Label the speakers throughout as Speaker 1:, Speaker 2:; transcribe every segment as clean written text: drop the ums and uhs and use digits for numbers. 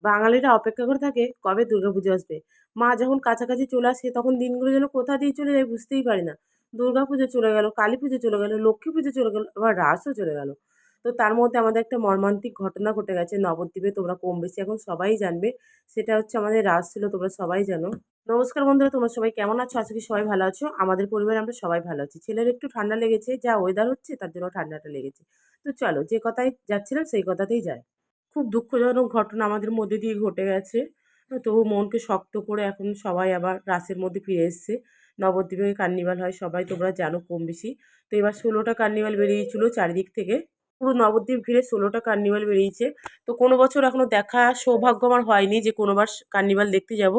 Speaker 1: বাঙালিরা অপেক্ষা করে থাকে কবে দুর্গাপুজো আসবে। মা যখন কাছাকাছি চলে আসে তখন দিনগুলো যেন কোথা দিয়ে চলে যায় বুঝতেই পারি না। দুর্গাপুজো চলে গেল, কালীপুজো চলে গেল, লক্ষ্মী পুজো চলে গেল, আবার রাসও চলে গেল। তো তার মধ্যে আমাদের একটা মর্মান্তিক ঘটনা ঘটে গেছে নবদ্বীপে, তোমরা কম বেশি এখন সবাই জানবে। সেটা হচ্ছে আমাদের রাস ছিল, তোমরা সবাই জানো। নমস্কার বন্ধুরা, তোমরা সবাই কেমন আছো? আশা করি সবাই ভালো আছো। আমাদের পরিবারে আমরা সবাই ভালো আছি। ছেলের একটু ঠান্ডা লেগেছে, যা ওয়েদার হচ্ছে তার জন্য ঠান্ডাটা লেগেছে। তো চলো যে কথায় যাচ্ছিলাম সেই কথাতেই যাই। খুব দুঃখজনক ঘটনা আমাদের মধ্যে দিয়ে ঘটে গেছে। তবু মনকে শক্ত করে এখন সবাই আবার রাসের মধ্যে ফিরে এসেছে। নবদ্বীপে কার্নিভাল হয় সবাই তোমরা জানো কম বেশি। তো এবার ১৬টা কার্নিভাল বেরিয়েছিল চারিদিক থেকে। পুরো নবদ্বীপ ঘিরে ১৬টা কার্নিভাল বেরিয়েছে। তো কোনো বছর এখনো দেখা সৌভাগ্য আমার হয়নি যে কোনোবার কার্নিভাল দেখতে যাব।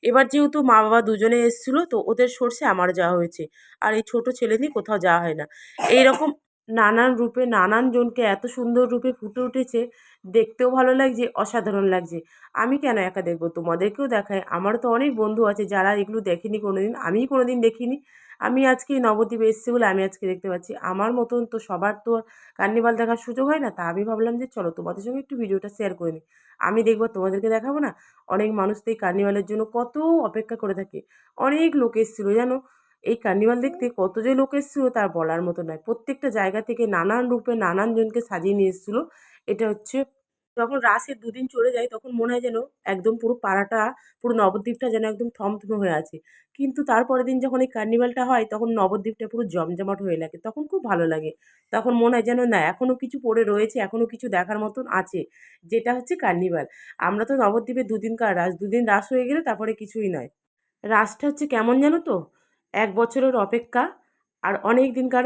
Speaker 1: এবার যেহেতু মা-বাবা দুজনে এসেছিল তো ওদের সোর্সে আমার যাওয়া হয়েছে। আর এই ছোট ছেলে নিয়ে কোথাও যাওয়া হয় না। এইরকম নানান রূপে নানান জনকে এত সুন্দর রূপে ফুটে উঠেছে, দেখতেও ভালো লাগছে, অসাধারণ লাগছে। আমি কেন একা দেখব? তোমাদেরকেও দেখাই। আমারও তো অনেক বন্ধু আছে যারা এগুলো দেখেনি কোনোদিন। আমিই কোনোদিন দেখিনি। আমি আজকে এই নবদ্বীপে এসেছি বলে আমি আজকে দেখতে পাচ্ছি। আমার মতন তো সবার তো আর কার্নিভাল দেখার সুযোগ হয় না। তা আমি ভাবলাম যে চলো তোমাদের সঙ্গে একটু ভিডিওটা শেয়ার করে নিই। আমি দেখব তোমাদেরকে দেখাবো না? অনেক মানুষ তো এই কার্নিভালের জন্য কত অপেক্ষা করে থাকে। অনেক লোক এসেছিল জানো? এই কার্নিভাল দেখতে কত যে লোক এসেছিল তার বলার মতো নয়। প্রত্যেকটা জায়গা থেকে নানান রূপে নানান জনকে সাজিয়ে নিয়ে এসেছিল। এটা হচ্ছে যখন রাসের দুদিন চলে যায় তখন মনে হয় যেন একদম পুরো পাড়াটা, পুরো নবদ্বীপটা যেন একদম থমথমে হয়ে আছে। কিন্তু তার পরের দিন যখন এই কার্নিভালটা হয় তখন নবদ্বীপটা পুরো জমজমাট হয়ে লাগে। তখন খুব ভালো লাগে। তখন মনে হয় যেন না এখনো কিছু পড়ে রয়েছে, এখনো কিছু দেখার মতন আছে। যেটা হচ্ছে কার্নিভাল। আমরা তো নবদ্বীপে দুদিনকার রাস, দুদিন রাস হয়ে গেলে তারপরে কিছুই নয়। রাসটা হচ্ছে কেমন জানো তো? ১ বছরের অপেক্ষা আর অনেক দিনকার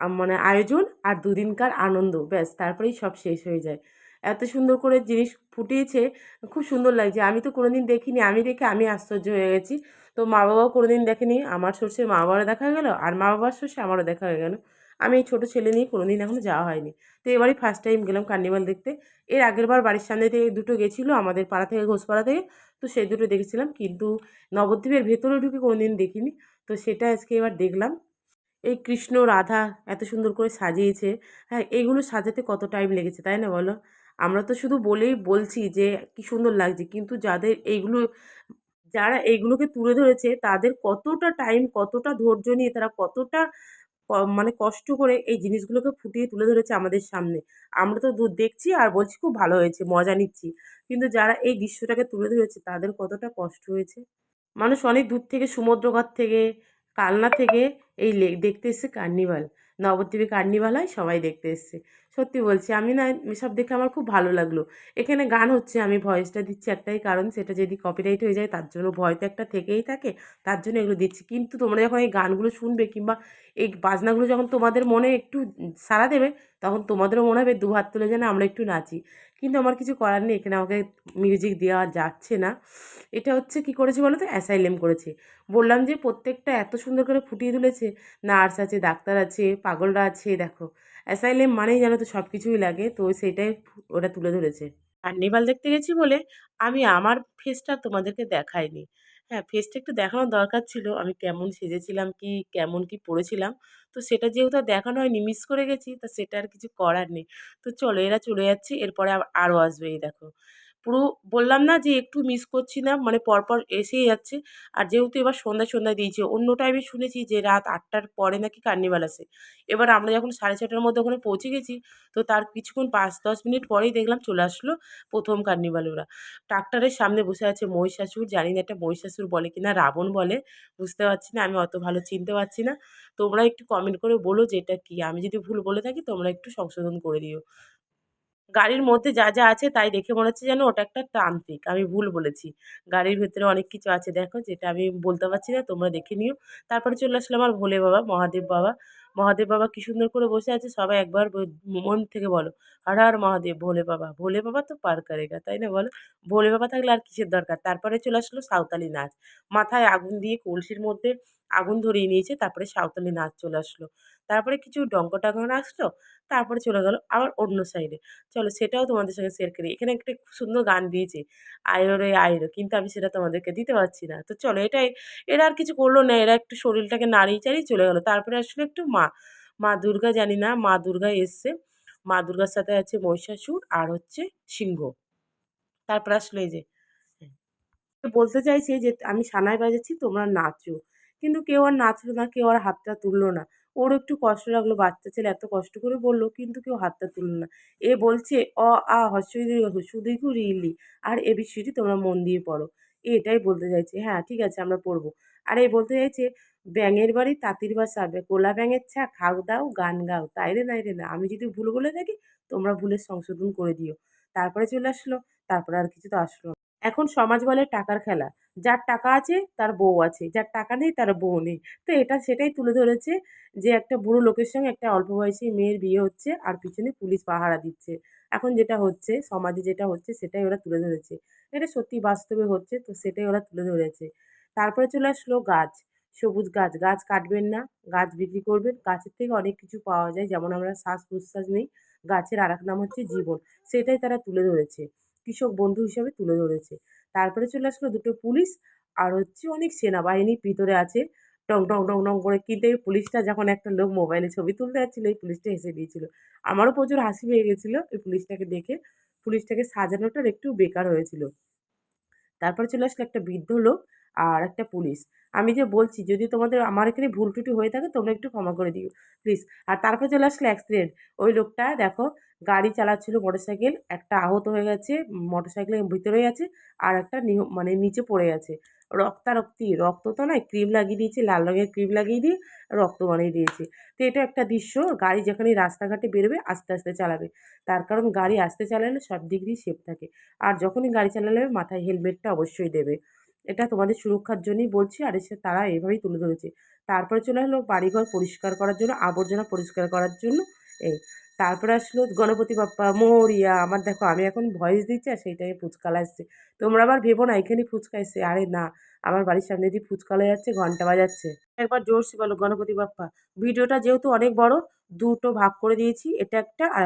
Speaker 1: মানে আয়োজন আর ২ দিনকার আনন্দ। ব্যাস তারপরেই সব শেষ হয়ে যায়। এত সুন্দর করে জিনিস ফুটিয়েছে, খুব সুন্দর লাগছে। আমি তো কোনোদিন দেখিনি। আমি দেখে আমি আশ্চর্য হয়ে গেছি। তো মা-বাবাও কোনোদিন দেখেনি। আমার সোর্সে মা-বাবারও দেখা হয়ে গেল আর মা-বাবার সোর্সে আমারও দেখা হয়ে গেল। আমি এই ছোট ছেলে নিয়ে কোনোদিন এখনো যাওয়া হয়নি। তো এবারই ফার্স্ট টাইম গেলাম কার্নিভাল দেখতে। এর আগেরবার বাড়ির সামনে থেকে দুটো গেছিল আমাদের পাড়া থেকে, ঘোষপাড়া থেকে। তো সেই দুটো দেখেছিলাম। কিন্তু নবদ্বীপের ভেতরে ঢুকে কোনোদিন দেখিনি। তো সেটা আজকে এবার দেখলাম। এই কৃষ্ণ, রাধা এত সুন্দর করে সাজিয়েছে। হ্যাঁ, এইগুলো সাজাতে কত টাইম লেগেছে, তাই না বলো? আমরা তো শুধু বলছি যে কি সুন্দর লাগছে। কিন্তু যারা এইগুলোকে তুলে ধরেছে তাদের কতটা টাইম, কতটা ধৈর্য নিয়ে তারা কতটা মানে কষ্ট করে এই জিনিসগুলোকে ফুটিয়ে তুলে ধরেছে আমাদের সামনে। আমরা তো দেখছি আর বলছি খুব ভালো হয়েছে, মজা নিচ্ছি। কিন্তু যারা এই দৃশ্যটাকে তুলে ধরেছে তাদের কতটা কষ্ট হয়েছে। মানুষ অনেক দূর থেকে সমুদ্রঘাট থেকে, কালনা থেকে এই দেখতে এসছে কার্নিভাল। নবদ্বীপে কার্নিভাল হয়, সবাই দেখতে এসছে। সত্যি বলছি আমি না এসব দেখে আমার খুব ভালো লাগলো। এখানে গান হচ্ছে, আমি ভয়েসটা দিচ্ছি একটাই কারণ সেটা যদি কপিরাইট হয়ে যায় তার জন্য ভয় তো একটা থেকেই থাকে। তার জন্য এগুলো দিচ্ছি। কিন্তু তোমরা যখন এই গানগুলো শুনবে কিংবা এই বাজনাগুলো যখন তোমাদের মনে একটু সাড়া দেবে তখন তোমাদেরও মনে হবে দুহাত তুলে যেন আমরা একটু নাচি। কিন্তু আমার কিছু করার নেই, এখানে আমাকে মিউজিক দেওয়া যাচ্ছে না। এটা হচ্ছে কি করেছে বলো তো? অ্যাসাইলেম করেছে। বললাম যে প্রত্যেকটা এত সুন্দর করে ফুটিয়ে তুলেছে। নার্স আছে, ডাক্তার আছে, পাগলরা আছে দেখো। অ্যাসাইলেম মানেই জানো তো সব কিছুই লাগে। তো সেটাই ওরা তুলে ধরেছে। কার্নিভাল দেখতে গেছি বলে আমি আমার ফেসটা তোমাদেরকে দেখাইনি। হ্যাঁ, ফেসটা একটু দেখানোর দরকার ছিল। আমি কেমন সেজেছিলাম, কেমন কি পড়েছিলাম। তো সেটা যেহেতু আর দেখানো হয়নি, মিস করে গেছি, তা সেটা আর কিছু করার নেই। তো চলো এরা চলে যাচ্ছে। এরপরে আরও আসবে এই দেখো। পুরো বললাম না যে একটু মিস করছি না, মানে পরপর এসেই যাচ্ছে। আর যেহেতু এবার সন্ধ্যায় দিয়েছে, অন্য টাইমে শুনেছি যে রাত ৮টার পরে নাকি কার্নিভাল আসে। এবার আমরা যখন ৬:৩০টার মধ্যে ওখানে পৌঁছে গেছি, তো তার কিছুক্ষণ ৫-১০ মিনিট পরেই দেখলাম চলে আসলো ১ম কার্নিভাল ওরা। ট্রাক্টরের সামনে বসে আছে মহিষাসুর, জানি না এটা মহিষাসুর বলে কিনা রাবণ বলে, বুঝতে পারছি না। আমি অত ভালো চিনতে পারছি না। তোমরা একটু কমেন্ট করে বলো যে এটা কি? আমি যদি ভুল বলে থাকি তোমরা একটু সংশোধন করে দিও। গাড়ির মধ্যে যা আছে তাই দেখে মনে হচ্ছে যেন ওটা একটা তান্ত্রিক। আমি ভুল বলেছি। গাড়ির ভেতরে অনেক কিছু আছে দেখো যেটা আমি বলতে পারছি না, তোমরা দেখে নিও। তারপরে চলে আসলো আমার ভোলে বাবা, মহাদেব বাবা। মহাদেব বাবা কি সুন্দর করে বসে আছে, সবাই একবার মন থেকে বলো, হর হর মহাদেব ভোলে বাবা। ভোলে বাবা তো পার করেগা, তাই না বলো? ভোলে বাবা থাকলে আর কিসের দরকার? তারপরে চলে আসলো সাঁওতালি নাচ। মাথায় আগুন দিয়ে কলসির মধ্যে আগুন ধরিয়ে নিয়েছে, তারপরে সাঁওতালি নাচ চলে আসলো। তারপরে কিছু ডঙ্কা-টঙ্কা নাচলো, তারপরে চলে গেল আবার অন্য সাইডে। চলো সেটাও তোমাদের সঙ্গে শেয়ার করি। এখানে একটা খুব সুন্দর গান দিয়েছে, "আয়ো রে আয়রো" কিন্তু আমি সেটা তোমাদেরকে দিতে পারছি না। তো চলো এরা আর কিছু করলো না। এরা একটু শরীরটাকে নাড়িয়ে-চাড়িয়ে চলে গেল। তারপরে আসলো একটু মা দুর্গা, জানি না মা দুর্গা এসছে। মা দুর্গার সাথে আছে মহিষাসুর আর হচ্ছে সিংহ। তারপর আসলো এই যে বলতে চাইছে যে আমি সানাই বাজাচ্ছি তোমরা নাচো। কিন্তু কেউ আর নাচলো না, কেউ আর হাতটা তুললো না। ওর একটু কষ্ট লাগলো, বাচ্চা ছেলে এত কষ্ট করে বলল কিন্তু কেউ হাতটা তুললো না। এ বলছে অ, আ, হ্রস্ব ই দীর্ঘ ই, সু দীর্ঘ ঋ, লি আর এবিসিডি তোমরা মন দিয়ে পড়ো। এ এটাই বলতে চাইছে। হ্যাঁ, ঠিক আছে আমরা পড়বো। আর এ বলতে চাইছে ব্যাঙের বাড়ি তাঁতির বাসা, গোলা ব্যাঙের ছা, খাও দাও গান গাও, তাই রে নাই রে না। আমি যদি ভুল বলে থাকি তোমরা ভুলের সংশোধন করে দিও। তারপরে চলে আসলো, তারপরে আর কিছু তো আসলো না। এখন সমাজ বলে টাকার খেলা। যার টাকা আছে তার বউ আছে, যার টাকা নেই তার বউ নেই। তো এটা সেটাই তুলে ধরেছে যে একটা বুড়ো লোকের সঙ্গে একটা অল্প বয়সী মেয়ের বিয়ে হচ্ছে আর পিছনে পুলিশ পাহারা দিচ্ছে। এখন যেটা হচ্ছে সমাজে যেটা হচ্ছে সেটাই ওরা তুলে ধরেছে। এটা সত্যি বাস্তবে হচ্ছে, তো সেটাই ওরা তুলে ধরেছে। তারপরে চলে আসলো গাছ, সবুজ গাছ। গাছ কাটবেন না, গাছ বিক্রি করবেন। গাছের থেকে অনেক কিছু পাওয়া যায়। যেমন আমরা শ্বাস-প্রশ্বাস নেই, গাছের আরেক নাম হচ্ছে জীবন। সেটাই তারা তুলে ধরেছে। কৃষক বন্ধু হিসাবে তুলে ধরেছে। তারপরে চলে আসলো দুটো পুলিশ আর হচ্ছে অনেক সেনাবাহিনী ভিতরে আছে। টং, টং, টং, টং করে কিন্তু এই পুলিশটা যখন একটা লোক মোবাইলে ছবি তুলতে যাচ্ছিল, এই পুলিশটা হেসে দিয়েছিল। আমারও প্রচুর হাসি পেয়ে গেছিল এই পুলিশটাকে দেখে। পুলিশটাকে সাজানোটার একটু বেকার হয়েছিল। তারপরে চলে আসলো একটা বৃদ্ধ লোক আর একটা পুলিশ। আমি যে বলছি যদি তোমাদের আমার এখানে ভুল ত্রুটি হয়ে থাকে তোমরা একটু ক্ষমা করে দিও প্লিজ। আর তারপরে চলে আসলো অ্যাক্সিডেন্ট। ওই লোকটা দেখো গাড়ি চালাচ্ছিল মোটরসাইকেল, একটা আহত হয়ে গেছে, মোটরসাইকেলের ভিতরেই আছে, আর একটা মানে নিচে পড়ে আছে। রক্তারক্তি, রক্ত তো নয়, ক্রিম লাগিয়ে দিয়েছে, লাল রঙের ক্রিম লাগিয়ে দিয়ে রক্ত বানিয়ে দিয়েছে। তো এটা একটা দৃশ্য, গাড়ি যখনই রাস্তাঘাটে বেরোবে আস্তে, আস্তে চালাবে। তার কারণ গাড়ি আস্তে চালালে সব দিক দিয়ে সেফ থাকে। আর যখনই গাড়ি চালালে মাথায় হেলমেটটা অবশ্যই দেবে। এটা তোমাদের সুরক্ষার জন্যই বলছি আর তারা এভাবেই তুলে ধরেছে। তারপরে চলে এলো বাড়িঘর পরিষ্কার করার জন্য, আবর্জনা পরিষ্কার করার জন্য এই। তারপরে আসলো গণপতি বাপ্পা মরিয়া। আমার দেখো আমি এখন ভয়েস দিচ্ছি আর সেই টাইমে ফুচকালা এসছে। তোমরা আবার ভেবো না এখানেই ফুচকা এসছে। আরে না, আমার বাড়ির সামনে দিয়ে ফুচকালা যাচ্ছে, ঘন্টা বাজাচ্ছে। একবার জোরসে বলো গণপতি বাপ্পা। ভিডিওটা যেহেতু অনেক বড়, দুটো ভাগ করে দিয়েছি। এটা একটা আর